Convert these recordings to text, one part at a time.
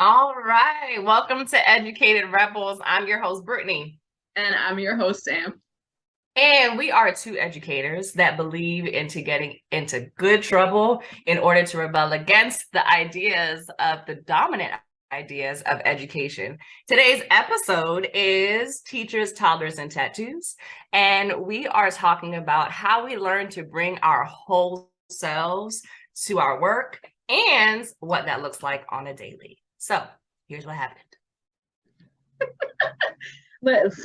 All right. Welcome to Educated Rebels. I'm your host, Brittany. And I'm your host, Sam. And we are two educators that believe into getting into good trouble in order to rebel against the ideas of the dominant ideas of education. Today's episode is Teachers, Toddlers, and Tattoos. And we are talking about how we learn to bring our whole selves to our work and what that looks like on a daily. So here's what happened. Let's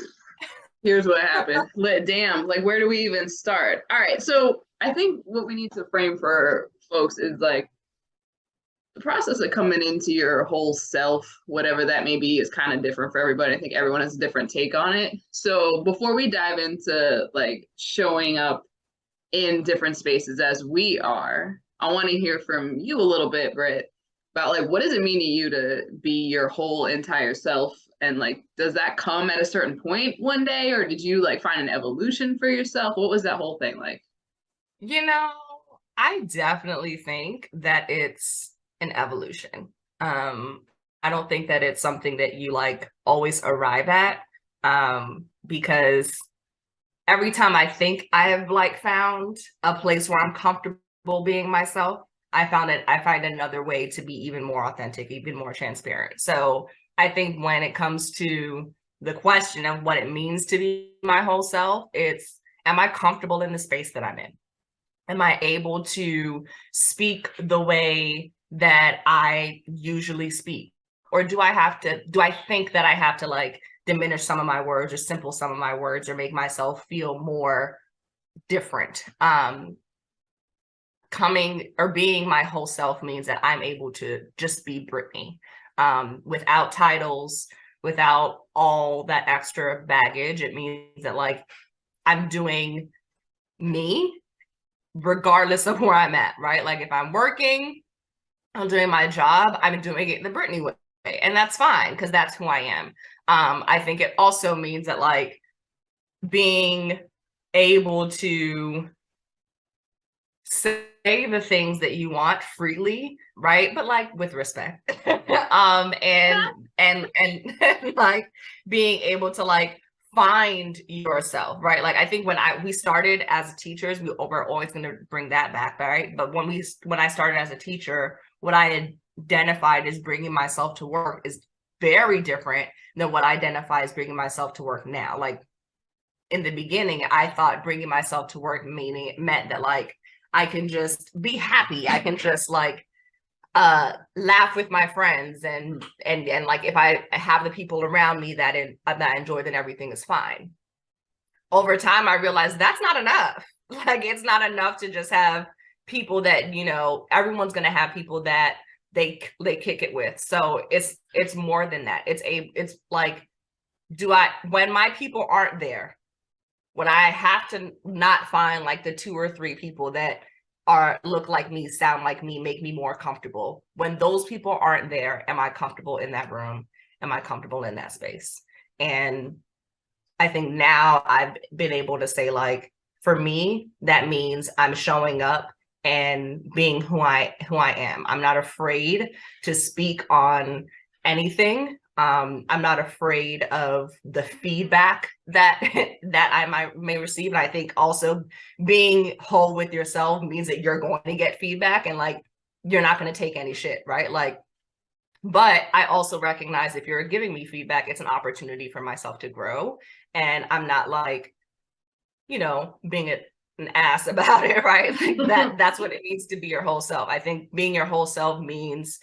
Here's what happened. Damn, like where do we even start? All right, so I think what we need to frame for folks is like the process of coming into your whole self, whatever that may be, is kind of different for everybody. I think everyone has a different take on it. So before we dive into like showing up in different spaces as we are, I want to hear from you a little bit, Britt, about like what does it mean to you to be your whole entire self? And like, does that come at a certain point one day, or did you like find an evolution for yourself? What was that whole thing like? You know, I definitely think that it's an evolution. Um, I don't think that it's something that you like always arrive at. Because every time I think I have like found a place where I'm comfortable being myself, I find another way to be even more authentic, even more transparent. So I think when it comes to the question of what it means to be my whole self, it's am I comfortable in the space that I'm in? Am I able to speak the way that I usually speak? Or do I think that I have to like diminish some of my words or simple some of my words or make myself feel more different? Coming or being my whole self means that I'm able to just be Brittany, without titles, without all that extra baggage. It means that like I'm doing me regardless of where I'm at, right? Like if I'm working, I'm doing my job, I'm doing it the Brittany way. And that's fine because that's who I am. I think it also means that like being able to say the things that you want freely, right? But like with respect. And and like being able to like find yourself, right? Like I think when we started as teachers, we're always going to bring that back, right? But when I started as a teacher, what I identified as bringing myself to work is very different than what I identify as bringing myself to work now. Like in the beginning, I thought bringing myself to work meaning it meant that like I can just be happy. I can just like laugh with my friends and like if I have the people around me that I enjoy, then everything is fine. Over time, I realized that's not enough. Like it's not enough to just have people that everyone's going to have people that they kick it with. So it's more than that. It's like do I when my people aren't there, when I have to not find like the two or three people that are look like me, sound like me, make me more comfortable. When those people aren't there, am I comfortable in that room? Am I comfortable in that space? And I think now I've been able to say like for me, that means I'm showing up and being who I am. I'm not afraid to speak on anything. I'm not afraid of the feedback that that may receive. And I think also being whole with yourself means that you're going to get feedback and like you're not going to take any shit, right? Like, but I also recognize if you're giving me feedback, it's an opportunity for myself to grow. And I'm not like, being an ass about it, right? Like that's what it means to be your whole self. I think being your whole self means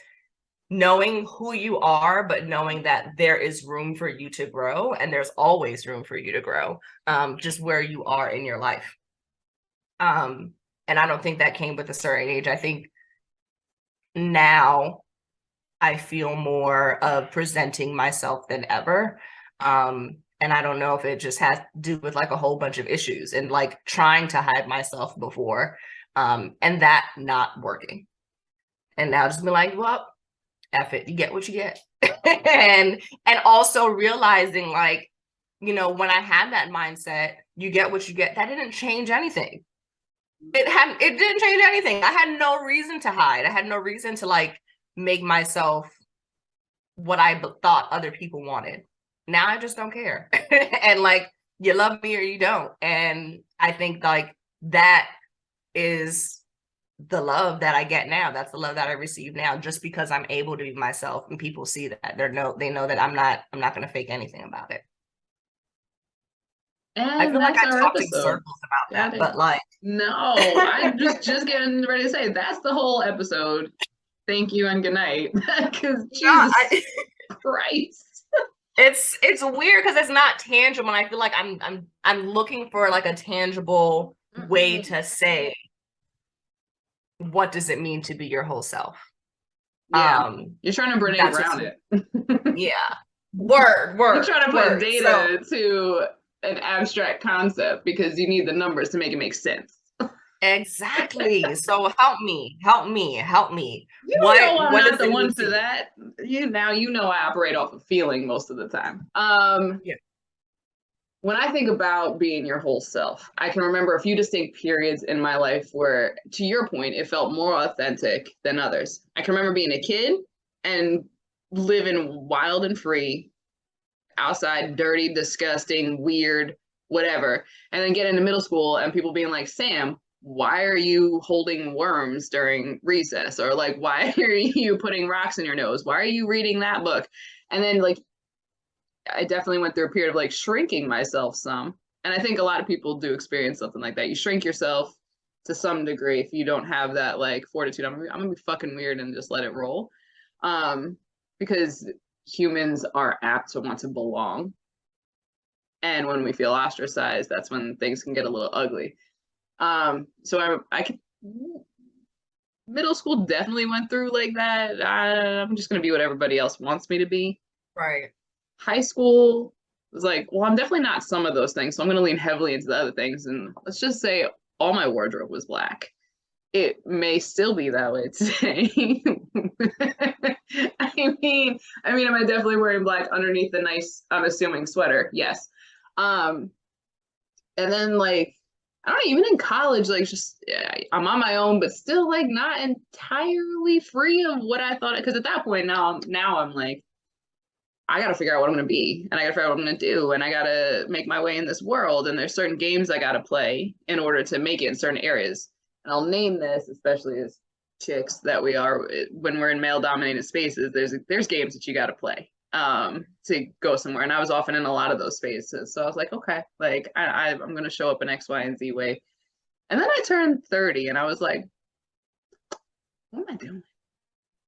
knowing who you are, but knowing that there is room for you to grow and there's always room for you to grow, just where you are in your life. And I don't think that came with a certain age. I think now I feel more of presenting myself than ever. And I don't know if it just has to do with like a whole bunch of issues and like trying to hide myself before, and that not working. And now just be like, well, F it, you get what you get. and also realizing like, when I had that mindset, you get what you get, that didn't change anything. It didn't change anything. I had no reason to hide. I had no reason to like make myself what I thought other people wanted. Now I just don't care. And like, you love me or you don't. And I think like that is the love that I get now. That's the love that I receive now, just because I'm able to be myself and people see that. They know that I'm not gonna fake anything about it. I And feel like that's I our talked in episode. circles about Got that, it. but like, No, I just getting ready to say that's the whole episode. Thank you and good night. Because Jesus Christ. it's weird because it's not tangible, and I feel like I'm looking for like a tangible way to say what does it mean to be your whole self. Yeah, you're trying to Brene That's Brown just, it. yeah. Word, You're word, trying to put word. So data to an abstract concept because you need the numbers to make it make sense. exactly. So help me, help me, help me. You know I'm What not does the it one mean for to you? that. You know I operate off of feeling most of the time. Yeah. When I think about being your whole self, I can remember a few distinct periods in my life where, to your point, it felt more authentic than others. I can remember being a kid and living wild and free, outside, dirty, disgusting, weird, whatever. And then get into middle school and people being like, Sam, why are you holding worms during recess? Or like, why are you putting rocks in your nose? Why are you reading that book? And then like, I definitely went through a period of like shrinking myself some. And I think a lot of people do experience something like that. You shrink yourself to some degree if you don't have that like fortitude. I'm gonna be fucking weird and just let it roll. Because humans are apt to want to belong. And when we feel ostracized, that's when things can get a little ugly. So I could middle school definitely went through like that. I'm just gonna be what everybody else wants me to be. Right. High school was like, well, I'm definitely not some of those things, so I'm gonna lean heavily into the other things. And let's just say all my wardrobe was black. It may still be that way today. Am I definitely wearing black underneath the nice, unassuming sweater? Yes. Um, and then like I don't know, even in college, like just yeah, I'm on my own, but still like not entirely free of what I thought. Because at that point now I'm like I got to figure out what I'm going to be, and I got to figure out what I'm going to do, and I got to make my way in this world. And there's certain games I got to play in order to make it in certain areas. And I'll name this, especially as chicks that we are when we're in male dominated spaces. There's games that you got to play to go somewhere, and I was often in a lot of those spaces. So I was like, okay, like I'm going to show up in X, Y, and Z way. And then I turned 30, and I was like, what am I doing?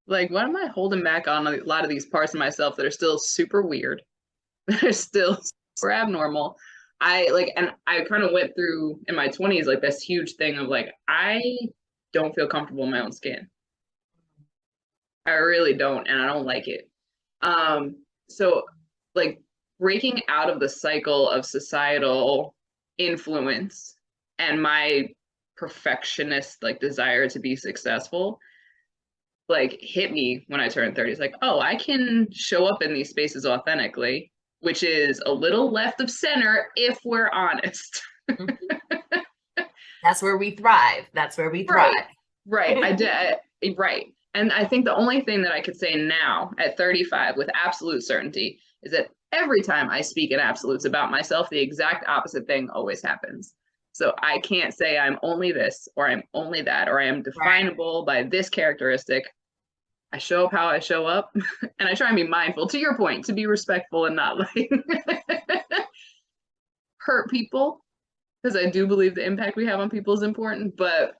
Like, what am I holding back on a lot of these parts of myself that are still super weird, that are still super abnormal? And I kind of went through in my 20s like this huge thing of like, I don't feel comfortable in my own skin. I really don't, and I don't like it. So like breaking out of the cycle of societal influence and my perfectionist like desire to be successful like hit me when I turned 30. It's like, oh, I can show up in these spaces authentically, which is a little left of center if we're honest. That's where we thrive. That's where we thrive. Right. I did. Right. And I think the only thing that I could say now at 35 with absolute certainty is that every time I speak in absolutes about myself, the exact opposite thing always happens. So I can't say I'm only this or I'm only that or I am definable by this characteristic. I show up how I show up and I try and be mindful, to your point, to be respectful and not like hurt people, because I do believe the impact we have on people is important. But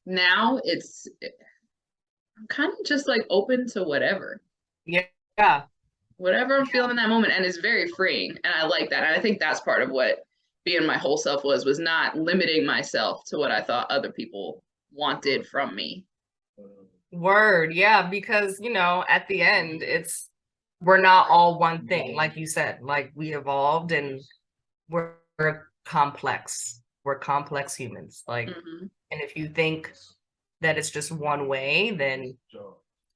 now I'm kind of just like open to whatever. Yeah. Whatever I'm feeling in that moment. And it's very freeing. And I like that. And I think that's part of what being my whole self was not limiting myself to what I thought other people wanted from me. Word. Yeah. Because, at the end, we're not all one thing. Like you said, like we evolved and we're complex. We're complex humans. Like, and if you think that it's just one way, then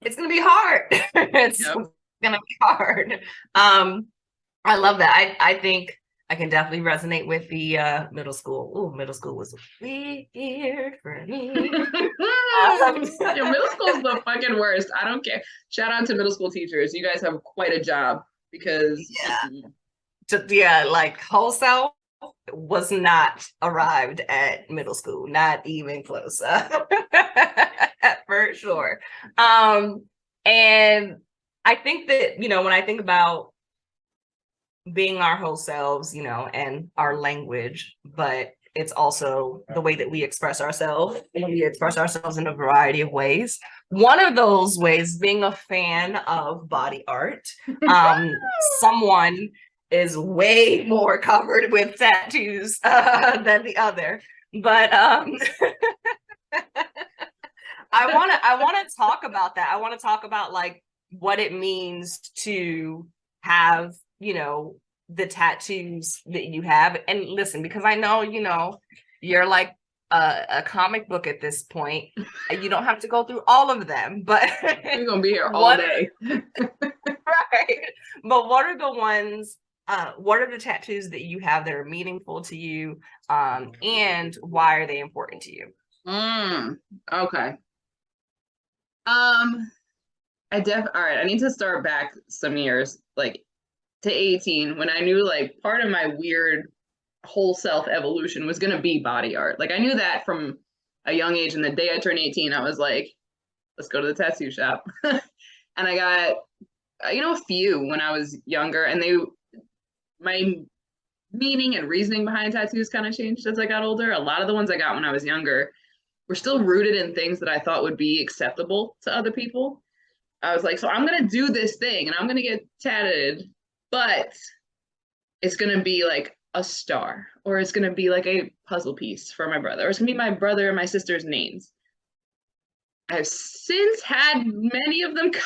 it's going to be hard. It's going to be hard. I love that. I think I can definitely resonate with the middle school. Oh, middle school was weird for me. Your middle school's the fucking worst. I don't care. Shout out to middle school teachers. You guys have quite a job because yeah, like whole self was not arrived at middle school, not even close. For sure. And I think that, when I think about being our whole selves, and our language, but it's also the way that we express ourselves. And we express ourselves in a variety of ways. One of those ways being a fan of body art. Someone is way more covered with tattoos than the other. But I want to talk about that. I want to talk about like what it means to have, the tattoos that you have. And listen, because I know, you're like a comic book at this point. You don't have to go through all of them, but we're gonna be here all day. Right. But what are the ones, what are the tattoos that you have that are meaningful to you? And why are they important to you? Okay. All right, I need to start back some years, like to 18, when I knew like part of my weird whole self evolution was going to be body art. Like I knew that from a young age, and the day I turned 18, I was like, let's go to the tattoo shop. And I got, a few when I was younger, and my meaning and reasoning behind tattoos kind of changed as I got older. A lot of the ones I got when I was younger were still rooted in things that I thought would be acceptable to other people. I was like, so I'm going to do this thing and I'm going to get tatted, but it's going to be like a star, or it's going to be like a puzzle piece for my brother, or it's going to be my brother and my sister's names. I've since had many of them covered.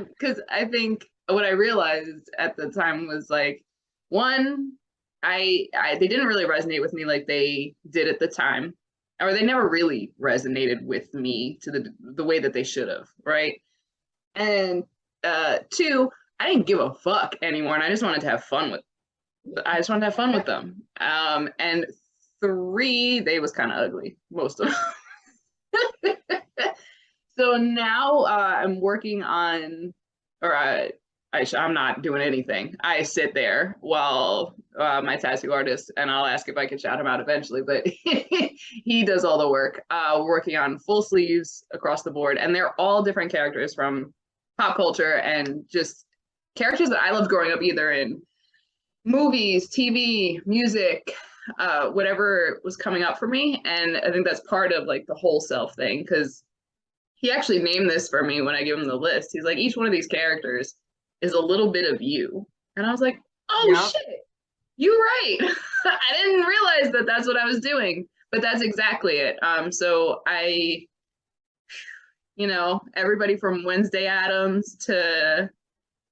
Because I think what I realized at the time was like, one, they didn't really resonate with me like they did at the time, or they never really resonated with me to the way that they should have, right? And two, I didn't give a fuck anymore, and I just wanted to have fun with them. And three, they was kind of ugly, most of them. So now I'm working on, or I'm not doing anything. I sit there while my tattoo artist, and I'll ask if I can shout him out eventually, but he does all the work, working on full sleeves across the board. And they're all different characters from pop culture and just characters that I loved growing up, either in movies, TV, music, whatever was coming up for me. And I think that's part of like the whole self thing, because he actually named this for me when I give him the list. He's like, each one of these characters is a little bit of you. And I was like, oh, shit, you're right. I didn't realize that that's what I was doing, but that's exactly it. So everybody from Wednesday Addams to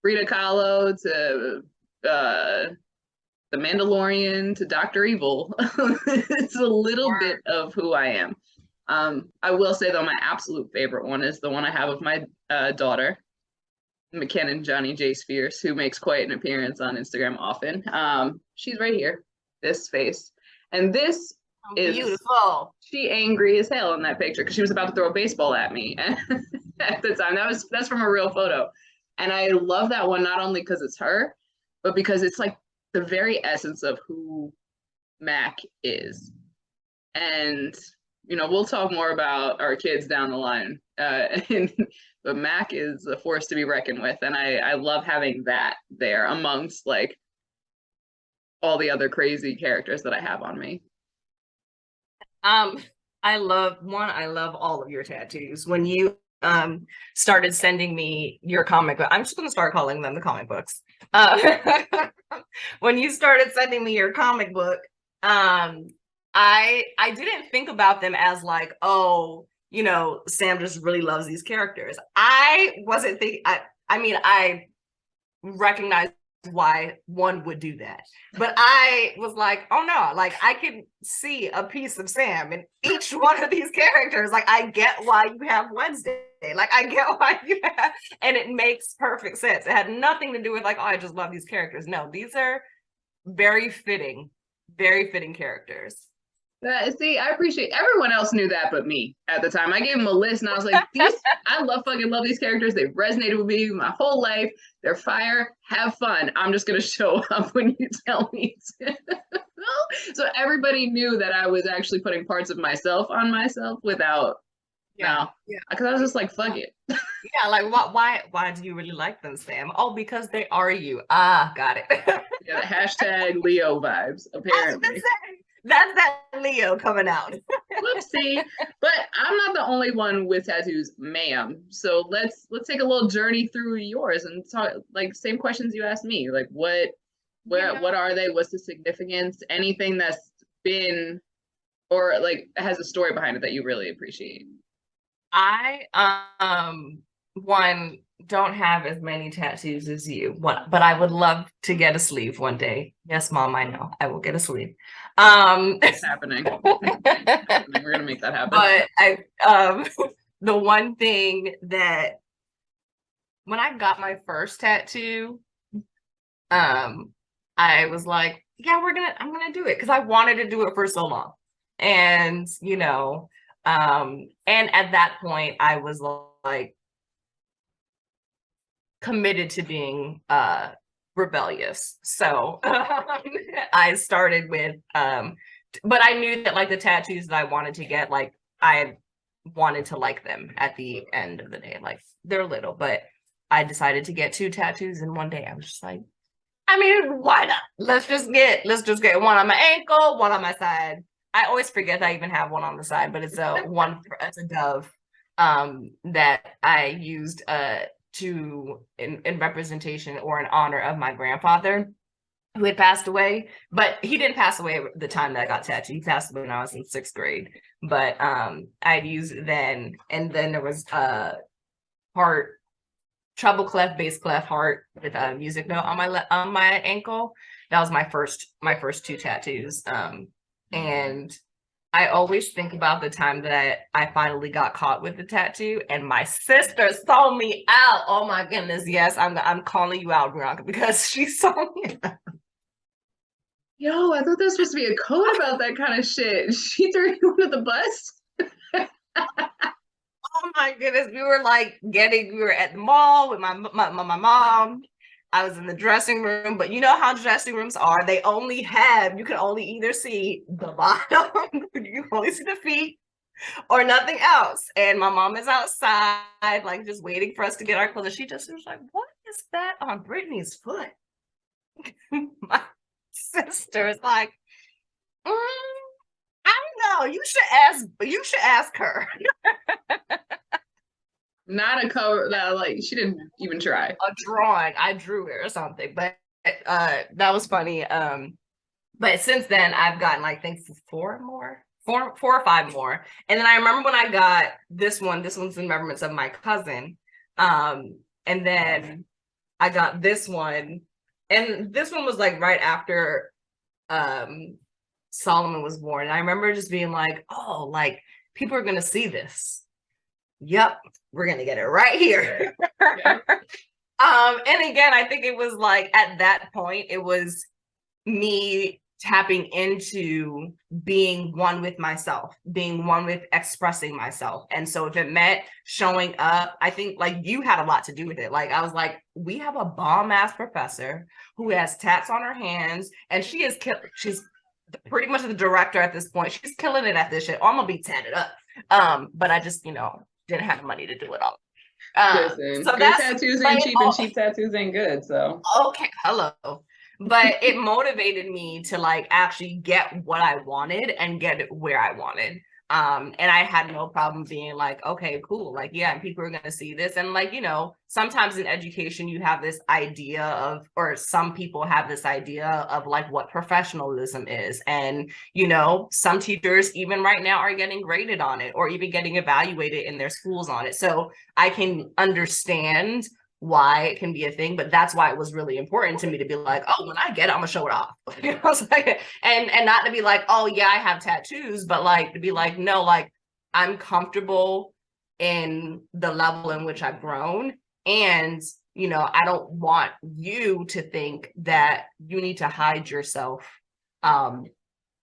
Frida Kahlo to The Mandalorian to Dr. Evil. It's a little bit of who I am. I will say, though, my absolute favorite one is the one I have of my daughter, McKinnon Johnny J. Spears, who makes quite an appearance on Instagram often. She's right here, this face. And this is beautiful. She angry as hell in that picture because she was about to throw a baseball at me at the time. That's from a real photo. And I love that one, not only because it's her, but because it's like the very essence of who Mac is. And we'll talk more about our kids down the line. But Mac is a force to be reckoned with. And I love having that there amongst like all the other crazy characters that I have on me. I love all of your tattoos. When you started sending me your comic book, I'm just going to start calling them the comic books. When you started sending me your comic book, I didn't think about them as like, oh, Sam just really loves these characters. I wasn't thinking, I recognize why one would do that, but I was like, oh no, like I can see a piece of Sam in each one of these characters. Like I get why you have Wednesday, like I get why you have, and it makes perfect sense. It had nothing to do with like, oh, I just love these characters. No, these are very fitting characters. See, I appreciate everyone else knew that but me at the time. I gave them a list and I was like, these I love these characters. They've resonated with me my whole life. They're fire. Have fun. I'm just gonna show up when you tell me to. So everybody knew that I was actually putting parts of myself on myself without Yeah, no. yeah, Because I was just like, fuck it. yeah. Like, why do you really like them, Sam? Oh, because they are you. Ah, got it. Yeah, hashtag Leo vibes, I was gonna apparently. say that's that Leo coming out. Whoopsie. But I'm not the only one with tattoos, ma'am. So let's take a little journey through yours and talk like same questions you asked me. Like You know, what are they? What's the significance? Anything that's been or like has a story behind it that you really appreciate. I one don't have as many tattoos as you. One, but I would love to get a sleeve one day. Yes, mom, I know. I will get a sleeve. It's happening. It's happening. We're gonna make that happen. But I the one thing that when I got my first tattoo, um I was like, yeah, I'm gonna do it because I wanted to do it for so long. And and at that point I was like committed to being rebellious. So I started with but I knew that like the tattoos that I wanted to get, like I wanted to like them at the end of the day. Like they're little, but I decided to get 2 tattoos in one day. I was just like, I mean, why not? Let's just get one on my ankle, one on my side. I always forget that I even have one on the side, but it's a dove that I used to in representation or in honor of my grandfather who had passed away. But he didn't pass away at the time that I got tattooed. He passed away when I was in 6th grade. But I'd used it then, and then there was heart, treble clef, bass clef, heart with a music note on my ankle. That was my first 2 tattoos. And I always think about the time that I finally got caught with the tattoo, and my sister saw me out. Oh my goodness, yes, I'm calling you out, Bianca, because she saw me out. Yo, I thought there was supposed to be a code about that kind of shit. She threw you under the bus. Oh my goodness, we were at the mall with my mom. I was in the dressing room, but you know how dressing rooms are. You can only either see the bottom, you can only see the feet, or nothing else. And my mom is outside, like just waiting for us to get our clothes. She just was like, "What is that on Brittany's foot?" My sister is like, I don't know. You should ask her. Not a cover that like she didn't even try. A drawing. I drew it or something, but that was funny. But since then I've gotten like I think 4 or 5 more. And then I remember when I got this one's in remembrance of my cousin. And then I got this one, and this one was like right after Solomon was born. And I remember just being like, oh, like people are gonna see this. Yep, we're gonna get it right here. Yeah. And again, I think it was like at that point, it was me tapping into being one with myself, being one with expressing myself. And so if it meant showing up, I think like you had a lot to do with it. Like I was like, we have a bomb ass professor who has tats on her hands, and she's pretty much the director at this point. She's killing it at this shit. I'm gonna be tatted up. But I just, didn't have money to do it all. Listen, So good that's tattoos like ain't cheap and cheap tattoos ain't good. So okay, hello. But it motivated me to like actually get what I wanted and get it where I wanted. And I had no problem being like, okay, cool. Like, yeah, and people are gonna see this. And like, sometimes in education you have this idea of, or some people have this idea of like what professionalism is. And some teachers even right now are getting graded on it or even getting evaluated in their schools on it. So I can understand why it can be a thing, but that's why it was really important to me to be like, oh, when I get it, I'm gonna show it off. I was like, and not to be like, oh yeah, I have tattoos, but like to be like, no, like I'm comfortable in the level in which I've grown. And I don't want you to think that you need to hide yourself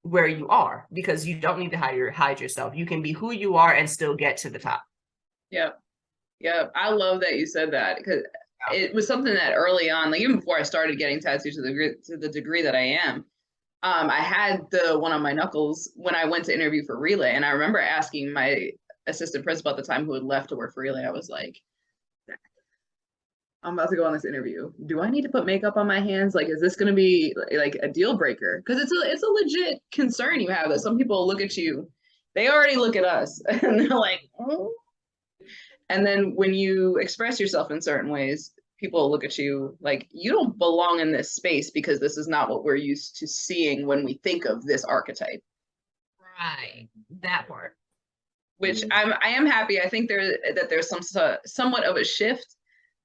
where you are, because you don't need to hide yourself. You can be who you are and still get to the top. Yep. Yep. I love that you said that, because it was something that early on, like even before I started getting tattoos to the degree that I am, I had the one on my knuckles when I went to interview for Relay. And I remember asking my assistant principal at the time, who had left to work for Relay, I was like, I'm about to go on this interview. Do I need to put makeup on my hands? Like, is this going to be like a deal breaker? Because it's a legit concern you have, that some people look at you, they already look at us, and they're like, oh. And then when you express yourself in certain ways, people look at you like you don't belong in this space, because this is not what we're used to seeing when we think of this archetype. Right. That part. Which I am happy. I think there's somewhat of a shift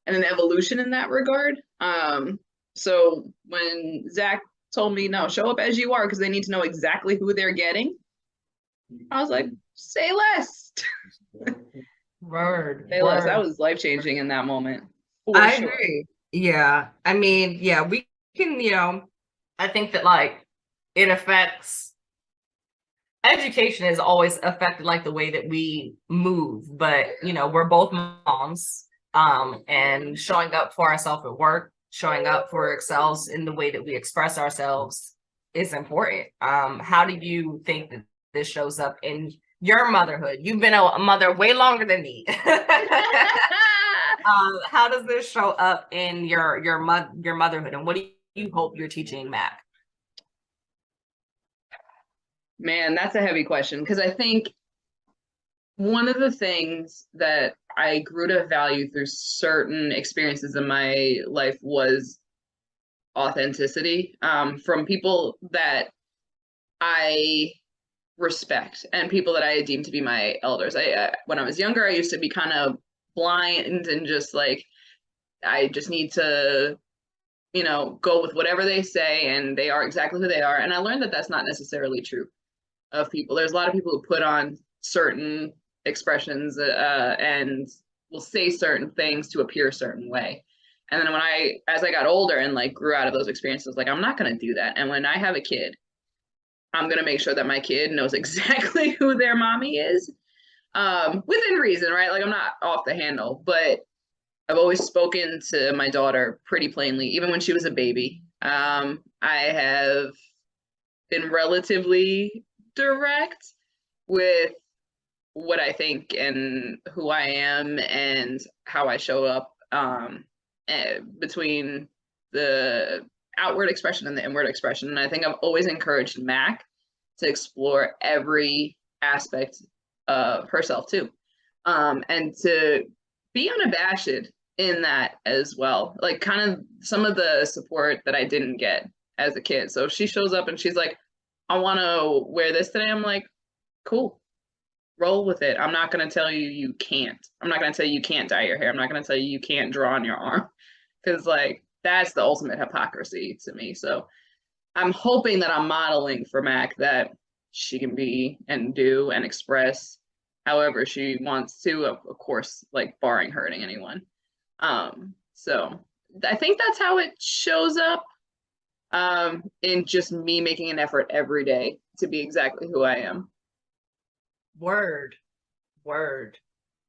and an evolution in that regard. So when Zach told me, no, show up as you are, because they need to know exactly who they're getting, I was like, say less. Word. Say less. That was life-changing in that moment. I agree. Yeah. I mean, yeah, we can, I think that like it affects education has always affected like the way that we move, but we're both moms, and showing up for ourselves at work, showing up for ourselves in the way that we express ourselves is important. How do you think that this shows up in your motherhood? You've been a mother way longer than me. How does this show up in your motherhood, and what do you hope you're teaching Mac? Man, that's a heavy question, because I think one of the things that I grew to value through certain experiences in my life was authenticity, from people that I respect and people that I deem to be my elders. When I was younger, I used to be kind of blind and just like, I just need to, go with whatever they say, and they are exactly who they are. And I learned that that's not necessarily true of people. There's a lot of people who put on certain expressions, and will say certain things to appear a certain way. And then as I got older and like grew out of those experiences, like I'm not going to do that. And when I have a kid, I'm going to make sure that my kid knows exactly who their mommy is, within reason, right? Like I'm not off the handle, but I've always spoken to my daughter pretty plainly, even when she was a baby. I have been relatively direct with what I think and who I am and how I show up, between the outward expression and the inward expression. And I think I've always encouraged Mac to explore every aspect of herself too, and to be unabashed in that as well. Like kind of some of the support that I didn't get as a kid. So if she shows up and she's like, I want to wear this today, I'm like, cool, roll with it. I'm not going to tell you you can't. I'm not going to tell you you can't dye your hair. I'm not going to tell you you can't draw on your arm, because like that's the ultimate hypocrisy to me. So I'm hoping that I'm modeling for Mac that she can be and do and express however she wants to, of course, like barring hurting anyone. So I think that's how it shows up, in just me making an effort every day to be exactly who I am. Word.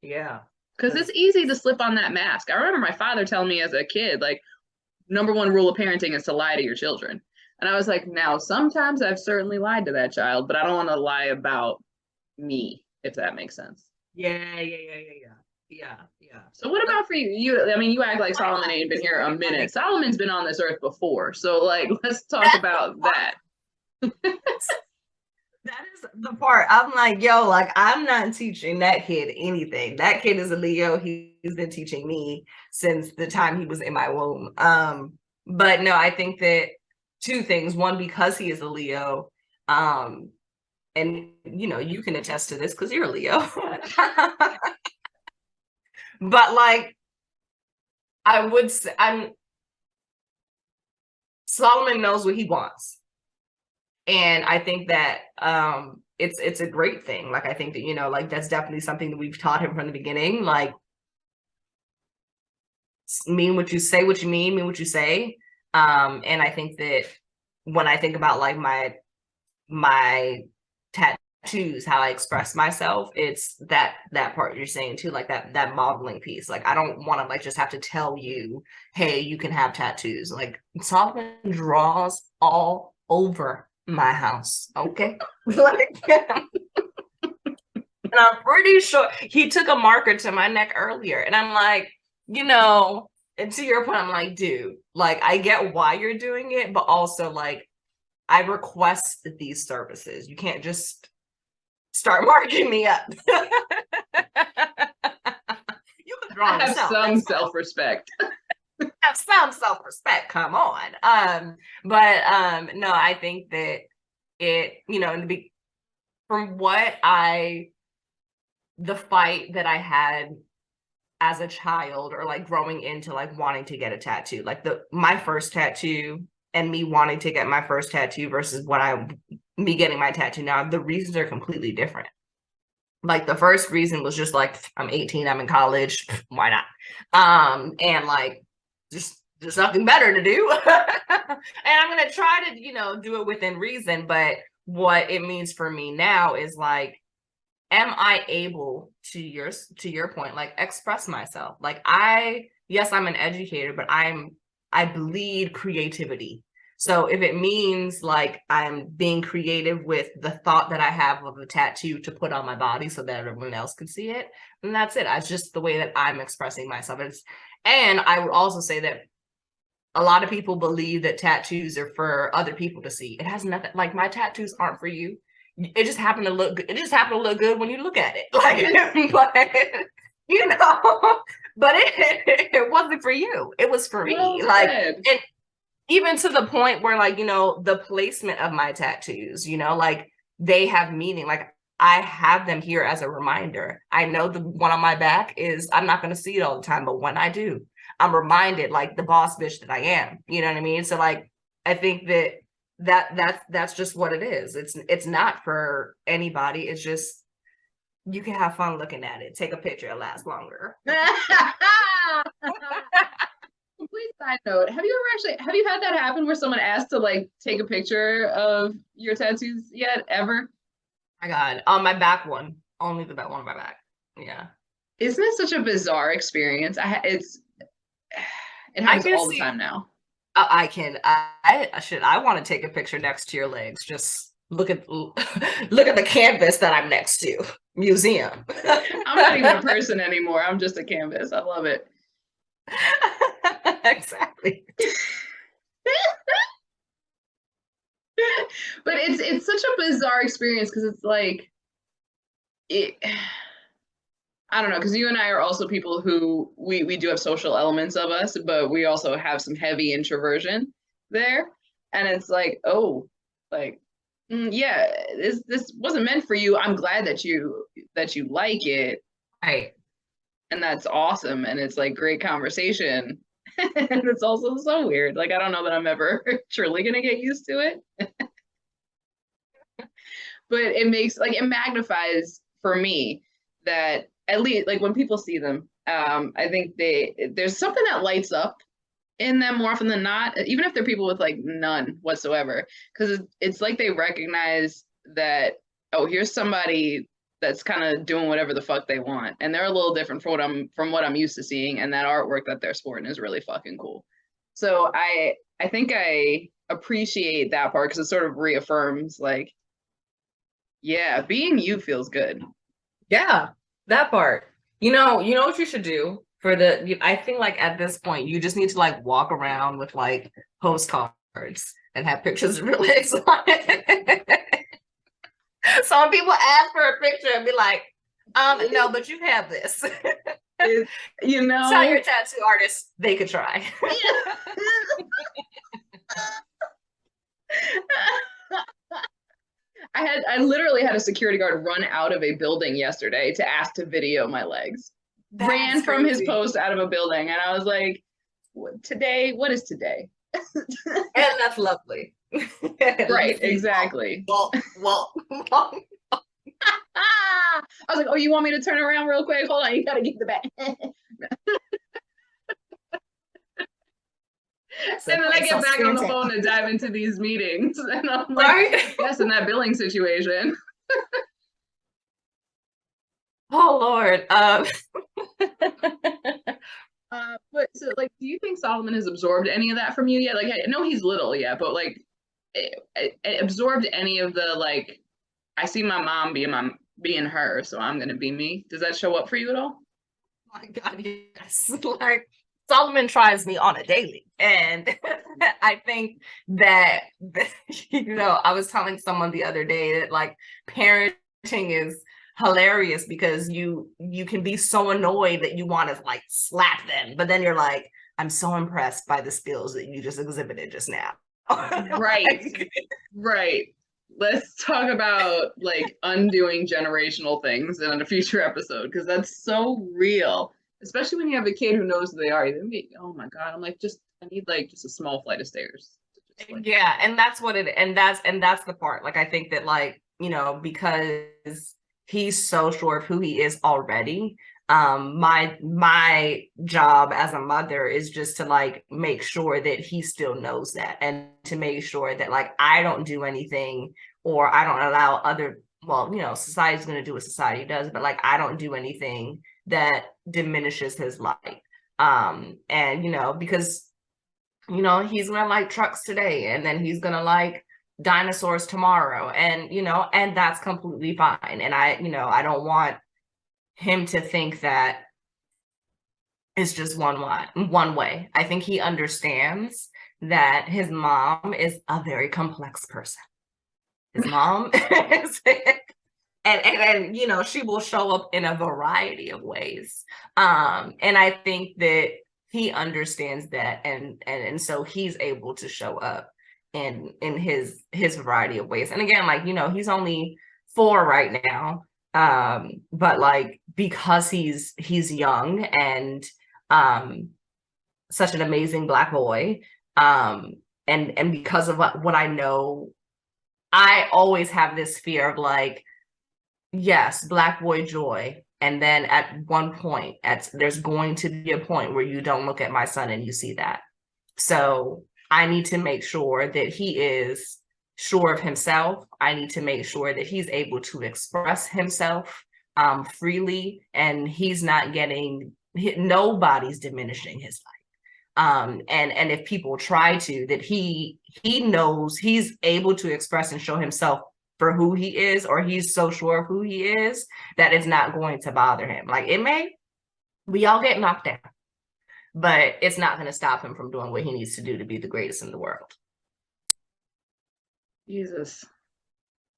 Yeah. Because it's easy to slip on that mask. I remember my father telling me as a kid, like, number one rule of parenting is to lie to your children. And I was like, now, sometimes I've certainly lied to that child, but I don't want to lie about me, if that makes sense. Yeah. So what about for you? I mean, you act like Solomon ain't been here a minute. Solomon's been on this earth before. So, like, let's talk about that. That is the part. I'm like, yo, like I'm not teaching that kid anything. That kid is a Leo. He's been teaching me since the time he was in my womb. But no, I think that two things. One, because he is a Leo, and you can attest to this because you're a Leo. But like, I would say, Solomon knows what he wants. And I think that it's a great thing. Like I think that like that's definitely something that we've taught him from the beginning. Like mean what you say, what you mean what you say. And I think that when I think about like my my tattoos, how I express myself, it's that part you're saying too, like that modeling piece. Like I don't want to like just have to tell you, hey, you can have tattoos. Like Solomon draws all over my house, okay? Like, and I'm pretty sure he took a marker to my neck earlier, and I'm like, and to your point, I'm like, dude, like I get why you're doing it, but also like I request these services. You can't just start marking me up. You can draw Have yourself. some self-respect. Have some self-respect. Come on. No, I think that it, from the fight that I had as a child, or like growing into like wanting to get a tattoo, like my first tattoo and me wanting to get my first tattoo versus me getting my tattoo now, the reasons are completely different. Like the first reason was just like, I'm 18, I'm in college, why not? And like just there's nothing better to do. And I'm gonna try to, do it within reason. But what it means for me now is like, am I able to your point, like express myself? Like yes, I'm an educator, but I bleed creativity. So if it means like I'm being creative with the thought that I have of a tattoo to put on my body so that everyone else can see it, then that's it. It's just the way that I'm expressing myself. And I would also say that a lot of people believe that tattoos are for other people to see. It has nothing, like my tattoos aren't for you. It just happened to look good. It just happened to look good when you look at it. Like, but it wasn't for you. It was for me. Like, and even to the point where like, the placement of my tattoos, like they have meaning. Like I have them here as a reminder. I know the one on my back I'm not going to see it all the time, but when I do, I'm reminded like the boss bitch that I am. You know what I mean? So like, I think that's just what it is. It's not for anybody. It's just, you can have fun looking at it. Take a picture, it lasts longer. Complete side note, have you had that happen where someone asked to like take a picture of your tattoos yet, ever? My God, on my back one, only the back one on my back. Yeah. Isn't it such a bizarre experience? It happens all the time now. I want to take a picture next to your legs. Just look at the canvas that I'm next to. Museum. I'm not even a person anymore. I'm just a canvas. I love it. Exactly. But it's such a bizarre experience because it's like I don't know, because you and I are also people who we do have social elements of us, but we also have some heavy introversion there. And it's like, oh, like, yeah, this wasn't meant for you. I'm glad that you like it. Right. And that's awesome. And it's like great conversation. And it's also so weird. Like, I don't know that I'm ever truly gonna get used to it. But it magnifies for me that at least like when people see them, I think there's something that lights up in them more often than not, even if they're people with like none whatsoever, because it's like they recognize that, oh, here's somebody that's kind of doing whatever the fuck they want, and they're a little different from what I'm used to seeing, and that artwork that they're sporting is really fucking cool. So I think I appreciate that part because it sort of reaffirms like, yeah, being you feels good. Yeah, that part. What you should do I think like at this point, you just need to like walk around with like postcards and have pictures of your legs on it. So when people ask for a picture and be like, no, but you have this. Tell your tattoo artist they could try. I literally had a security guard run out of a building yesterday to ask to video my legs. That's ran from crazy. His post out of a building, and I was like, today, what is today? And that's lovely. Right, exactly. Well. I was like, oh, you want me to turn around real quick? Hold on, you gotta get the back. And then I Okay, so get back on the spiritual. phone to dive into these meetings. And I'm like, Right? yes, in that billing situation. Oh Lord. But so like, do you think Solomon has absorbed any of that from you yet? Like, I know he's little, yeah, but like, it absorbed any of the like, I see my mom being her, so I'm gonna be me. Does that show up for you at all? My God, yes. Like Solomon tries me on a daily. And I think that, I was telling someone the other day that like parenting is hilarious because you can be so annoyed that you want to like slap them, but then you're like, I'm so impressed by the skills that you just exhibited just now. Right, Like, right. Let's talk about like undoing generational things in a future episode because that's so real. Especially when you have a kid who knows who they are. Oh my God, I'm like, just I need like just a small flight of stairs. Just like yeah, and that's what it and that's the part. Like I think that like, because he's so sure of who he is already. My job as a mother is just to like make sure that he still knows that, and to make sure that like I don't do anything, or I don't allow other, well, society's going to do what society does, but like I don't do anything that diminishes his life. And because he's gonna like trucks today, and then he's gonna like dinosaurs tomorrow, and that's completely fine. And I don't want him to think that it's just one way. I think he understands that his mom is a very complex person. His mom is, and she will show up in a variety of ways. And I think that he understands that, and so he's able to show up in his variety of ways. And again, like, he's only 4 right now. But like because he's young and such an amazing Black boy, and because of what I know, I always have this fear of like, yes, Black boy joy. And then at one point, there's going to be a point where you don't look at my son and you see that. So I need to make sure that he is sure of himself. I need to make sure that he's able to express himself freely, and he's not nobody's diminishing his life. And if people try to, that he knows he's able to express and show himself for who he is, or he's so sure of who he is that it's not going to bother him. Like we all get knocked down, but it's not going to stop him from doing what he needs to do to be the greatest in the world. Jesus,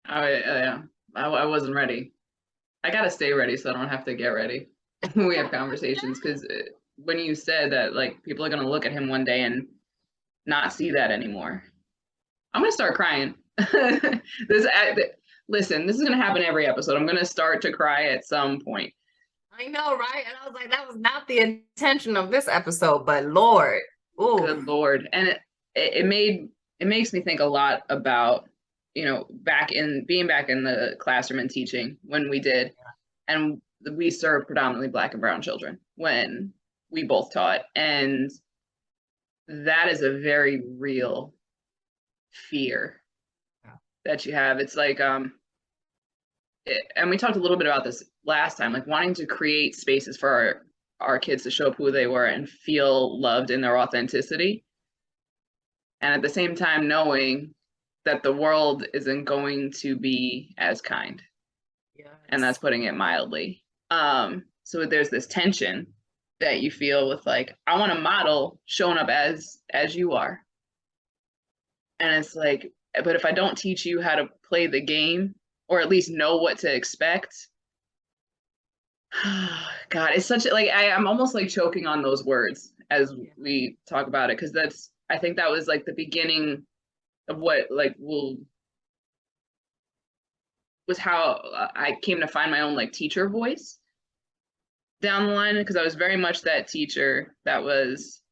I wasn't ready. I gotta stay ready so I don't have to get ready when we have conversations. Because when you said that, like, people are gonna look at him one day and not see that anymore, I'm gonna start crying. Listen, this is gonna happen every episode. I'm gonna start to cry at some point. I know, right? And I was like, that was not the intention of this episode, but Lord, ooh. Good Lord. And it makes me think a lot about, being back in the classroom and teaching when we did. And we served predominantly Black and brown children when we both taught. And that is a very real fear that you have. It's like, and we talked a little bit about this last time, like wanting to create spaces for our kids to show up who they were and feel loved in their authenticity. And at the same time, knowing that the world isn't going to be as kind. Yes. And that's putting it mildly. So there's this tension that you feel with like, I want to model showing up as you are. And it's like, but if I don't teach you how to play the game, or at least know what to expect, God, it's such like I'm almost like choking on those words as we talk about it, because I think that was like the beginning of what like was how I came to find my own like teacher voice down the line, because I was very much that teacher that was,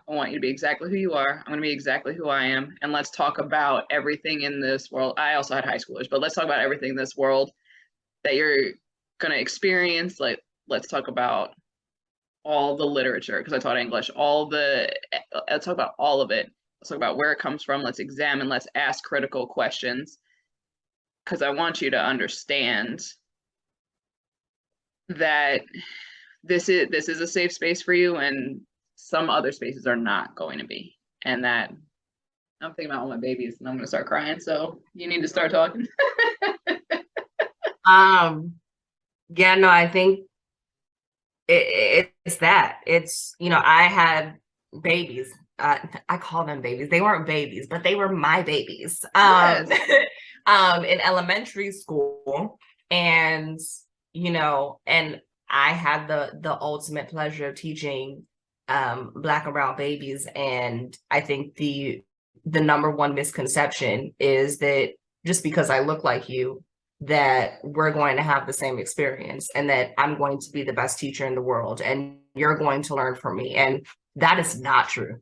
I want you to be exactly who you are. I'm going to be exactly who I am. And let's talk about everything in this world. I also had high schoolers, but let's talk about everything in this world that you're going to experience. Like, let's talk about all the literature, because I taught English, let's talk about all of it. Let's talk about where it comes from. Let's examine, let's ask critical questions, because I want you to understand that this is a safe space for you, and some other spaces are not going to be. And that I'm thinking about all my babies, and I'm gonna start crying. So you need to start talking. Yeah, no, I think it's that. It's, I had babies. I call them babies. They weren't babies, but they were my babies. Yes. In elementary school, and and I had the ultimate pleasure of teaching Black and brown babies. And I think the number one misconception is that just because I look like you, that we're going to have the same experience, and that I'm going to be the best teacher in the world and you're going to learn from me. And that is not true.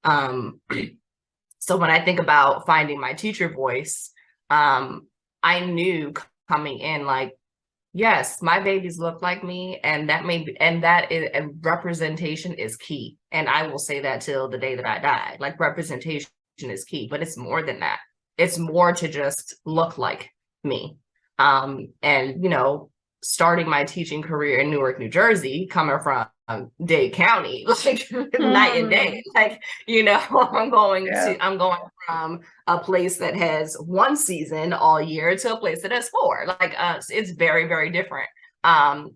So when I think about finding my teacher voice, I knew coming in, like, yes, my babies look like me, and that is, and representation is key. And I will say that till the day that I die. Like, representation is key, but it's more than that. It's more to just look like me. And starting my teaching career in Newark, New Jersey, coming from Dade County, like night and day. Like, I'm going from a place that has one season all year to a place that has four. Like, it's very, very different.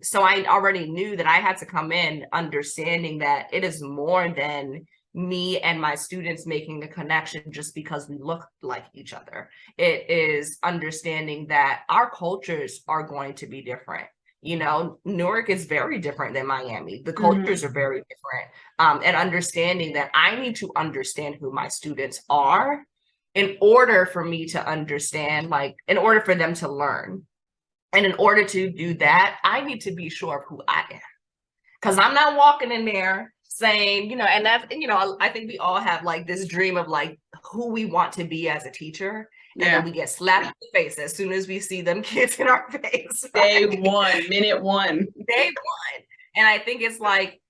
So I already knew that I had to come in understanding that it is more than me and my students making a connection just because we look like each other. It is understanding that our cultures are going to be different. Newark is very different than Miami. The cultures are very different. And understanding that I need to understand who my students are in order for me to understand, like, in order for them to learn. And in order to do that, I need to be sure of who I am. Because I'm not walking in there saying, and that's, I think we all have like this dream of like who we want to be as a teacher. And then we get slapped in the face as soon as we see them kids in our face. Day one, minute one. Day one. And I think it's like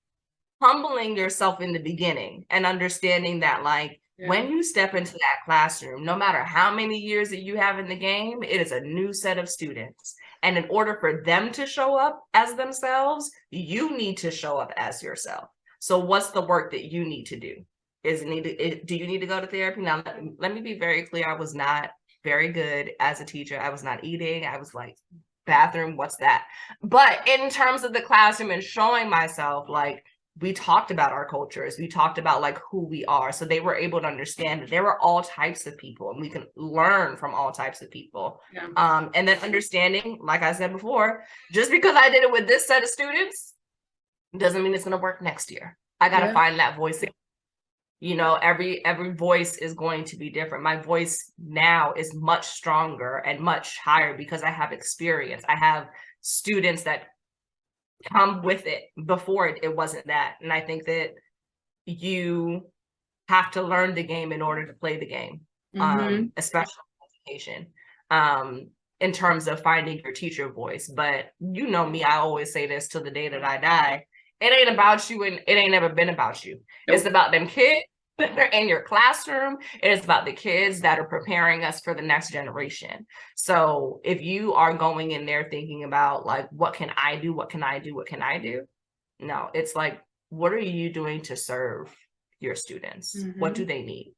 humbling yourself in the beginning and understanding that, like, when you step into that classroom, no matter how many years that you have in the game, it is a new set of students. And in order for them to show up as themselves, you need to show up as yourself. So what's the work that you need to do? Do you need to go to therapy? Now, let me be very clear. I was not very good as a teacher. I was not eating. I was like, bathroom, what's that? But in terms of the classroom and showing myself, like, we talked about our cultures. We talked about like who we are. So they were able to understand that there were all types of people and we can learn from all types of people. And then understanding, like I said before, just because I did it with this set of students doesn't mean it's going to work next year. I got to find that voice again. Every voice is going to be different. My voice now is much stronger and much higher because I have experience. I have students that come with it. Before it wasn't that. And I think that you have to learn the game in order to play the game, especially education, in terms of finding your teacher voice. But me, I always say this till the day that I die. It ain't about you, and it ain't never been about you. Nope. It's about them kids that are in your classroom. It is about the kids that are preparing us for the next generation. So if you are going in there thinking about like, what can I do? What can I do? What can I do? No, it's like, what are you doing to serve your students? What do they need?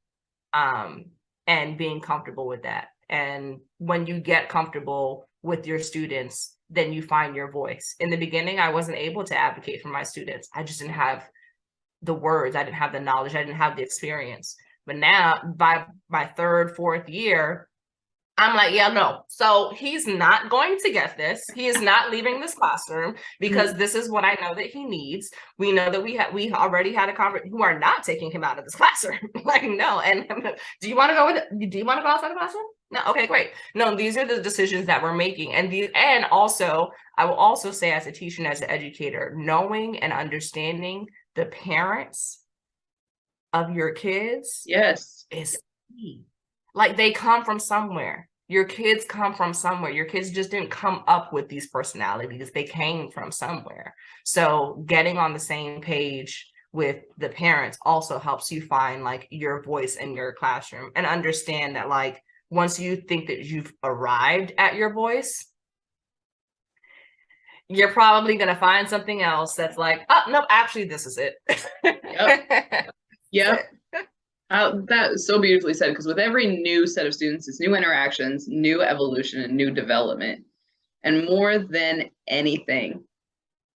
And being comfortable with that. And when you get comfortable with your students, then you find your voice. In the beginning, I wasn't able to advocate for my students. I just didn't have the words. I didn't have the knowledge. I didn't have the experience. But now, by my third, fourth year, I'm like, yeah, no. So he's not going to get this. He is not leaving this classroom because this is what I know that he needs. We know that we already had a conversation. Who are not taking him out of this classroom? Like, no. And do you want to go outside the classroom? No. Okay, great. No, these are the decisions that we're making. And also, I will also say, as a teacher and as an educator, knowing and understanding the parents of your kids is key. Like, they come from somewhere. your kids come from somewhere. Your kids just didn't come up with these personalities. They came from somewhere. So getting on the same page with the parents also helps you find like your voice in your classroom and understand that like once you think that you've arrived at your voice, you're probably going to find something else that's like, oh, no, actually, this is it. Yep. Yep. That is so beautifully said, because with every new set of students, it's new interactions, new evolution, and new development. And more than anything,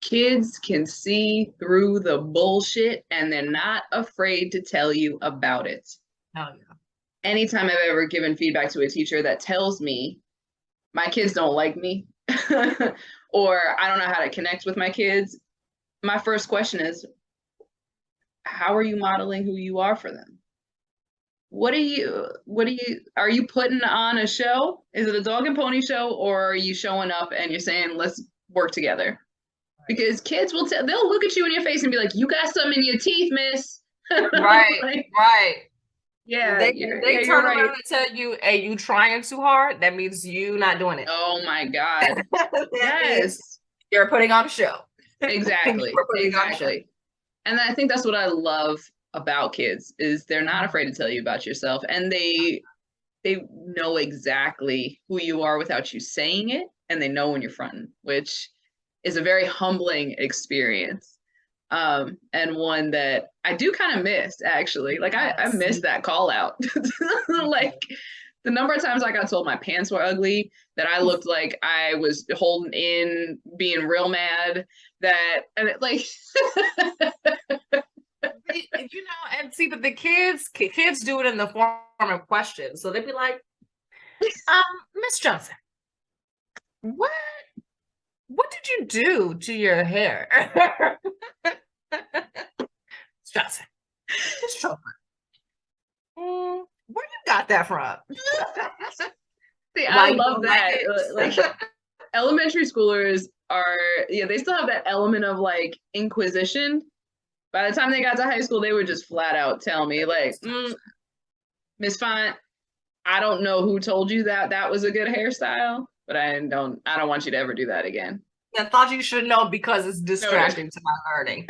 kids can see through the bullshit and they're not afraid to tell you about it. Oh, yeah. Anytime I've ever given feedback to a teacher that tells me my kids don't like me or I don't know how to connect with my kids, my first question is, how are you modeling who you are for them? Are you putting on a show? Is it a dog and pony show, or are you showing up and you're saying, let's work together? Because kids they'll look at you in your face and be like, you got something in your teeth, miss. Right, like, right. Yeah, they turn around and tell you, hey, you trying too hard. That means you not doing it. Oh my God. Yes. You're putting on a show. Exactly. Exactly. And I think that's what I love about kids is they're not afraid to tell you about yourself, and they know exactly who you are without you saying it, and they know when you're fronting, which is a very humbling experience. And one that I do kind of miss, actually. Like I miss that call out. Like the number of times I got told my pants were ugly, that I looked like I was holding in, being real mad, that, and it, like you know, and see, but the kids do it in the form of questions. So they'd be like, Miss Johnson, what did you do to your hair? Miss Johnson, Miss Chopin, where you got that from? See, I love that. Like elementary schoolers they still have that element of like inquisition. By the time they got to high school, they would just flat out tell me like, Miss Font, I don't know who told you that was a good hairstyle, but I don't want you to ever do that again. I thought you should know because it's distracting to my learning.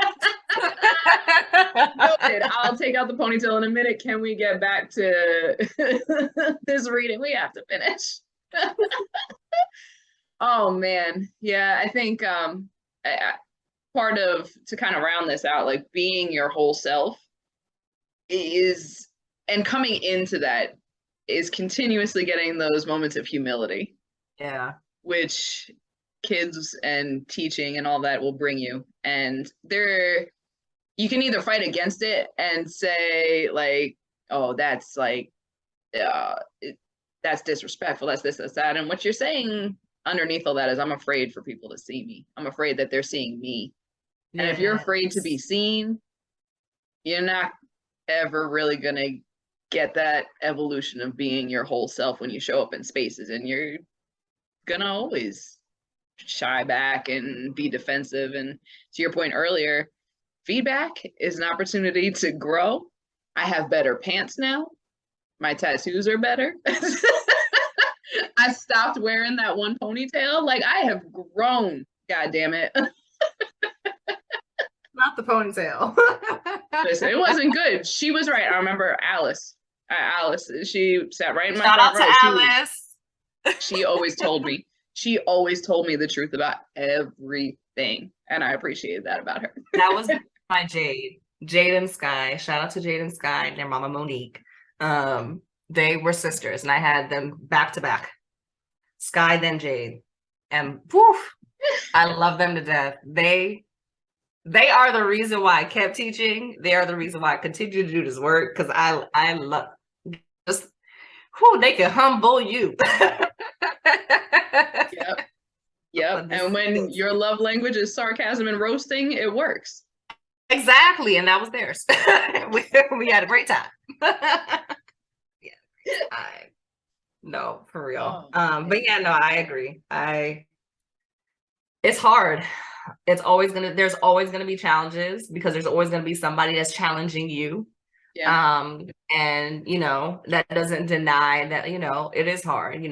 Noted. I'll take out the ponytail in a minute. Can we get back to this reading? We have to finish. Oh man. Yeah, I think part of, to kind of round this out, like being your whole self is, and coming into that is continuously getting those moments of humility. Yeah. Which kids and teaching and all that will bring you. And you can either fight against it and say like, oh, that's like, that's disrespectful, that's this, that's that. And what you're saying underneath all that is, I'm afraid for people to see me. I'm afraid that they're seeing me. Yes. And if you're afraid to be seen, you're not ever really going to get that evolution of being your whole self when you show up in spaces, and you're going to always shy back and be defensive. And to your point earlier, feedback is an opportunity to grow. I have better pants now. My tattoos are better. I stopped wearing that one ponytail. Like, I have grown, God damn it. Not the ponytail. Listen, it wasn't good. She was right. I remember Alice. She sat right in my Shout out front to row. Alice. She always told me. She always told me the truth about everything, and I appreciated that about her. That was my Jade and Sky. Shout out to Jade and Sky and their mama Monique. They were sisters, and I had them back to back. Sky, then Jade, and woof, I love them to death. They are the reason why I kept teaching. They are the reason why I continue to do this work, because I love just they can humble you. Yep. And when your love language is sarcasm and roasting, it works. Exactly, and that was theirs. we had a great time. No, for real. But yeah, no, I agree. It's hard. There's always gonna be challenges, because there's always gonna be somebody that's challenging you. Yeah. And that doesn't deny that, it is hard.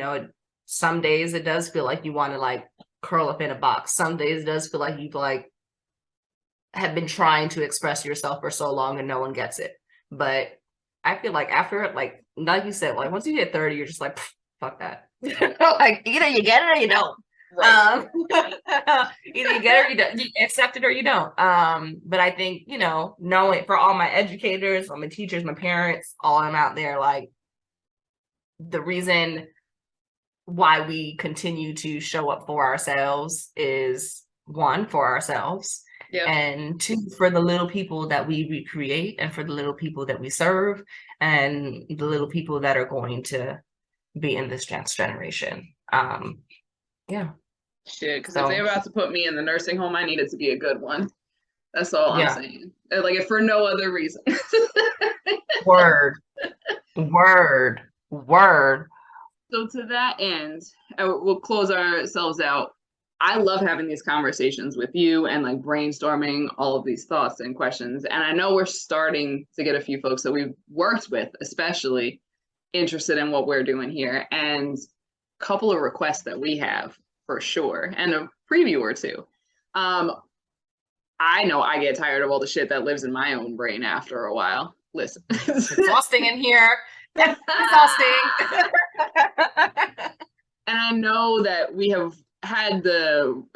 Some days it does feel like you want to like curl up in a box. Some days it does feel like you've like have been trying to express yourself for so long and no one gets it. But I feel like after, like you said, like once you hit 30, you're just like, fuck that. Like either you get it or you don't. Right. Either you get it or you don't. You accept it or you don't. But I think, knowing for all my educators, all my teachers, my parents, all them out there, like the reason why we continue to show up for ourselves is one, for ourselves, Yeah. and two, for the little people that we recreate and for the little people that we serve and the little people that are going to be in this next generation. Yeah. Shit, because if they're about to put me in the nursing home, I need it to be a good one. That's all I'm saying. Like, if for no other reason. Word. So to that end, we'll close ourselves out. I love having these conversations with you and like brainstorming all of these thoughts and questions. And I know we're starting to get a few folks that we've worked with, especially interested in what we're doing here, and a couple of requests that we have for sure, and a preview or two. I know I get tired of all the shit that lives in my own brain after a while. Listen, it's exhausting in here. Exhausting. And I know that we have had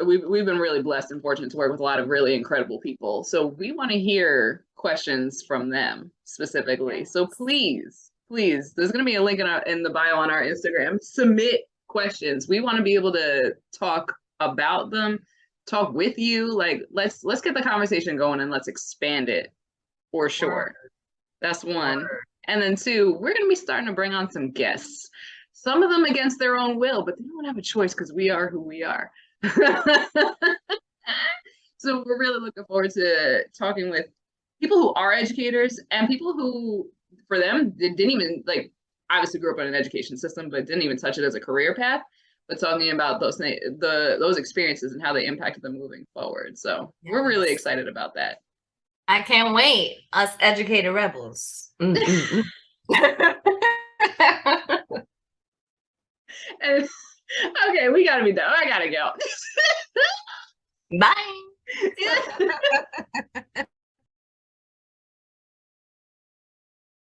we've been really blessed and fortunate to work with a lot of really incredible people. So we want to hear questions from them specifically. So please, there's going to be a link in the bio on our Instagram. Submit questions. We want to be able to talk about them, talk with you. Like let's get the conversation going and let's expand it for sure. Word. That's one. Word. And then two, we're going to be starting to bring on some guests. Some of them against their own will, but they don't have a choice because we are who we are. So we're really looking forward to talking with people who are educators and people who, for them, they didn't even, like, obviously grew up in an education system, but didn't even touch it as a career path, but talking about those experiences and how they impacted them moving forward. So yes. We're really excited about that. I can't wait. Us educated rebels. Okay, we gotta be done. I gotta go. Bye.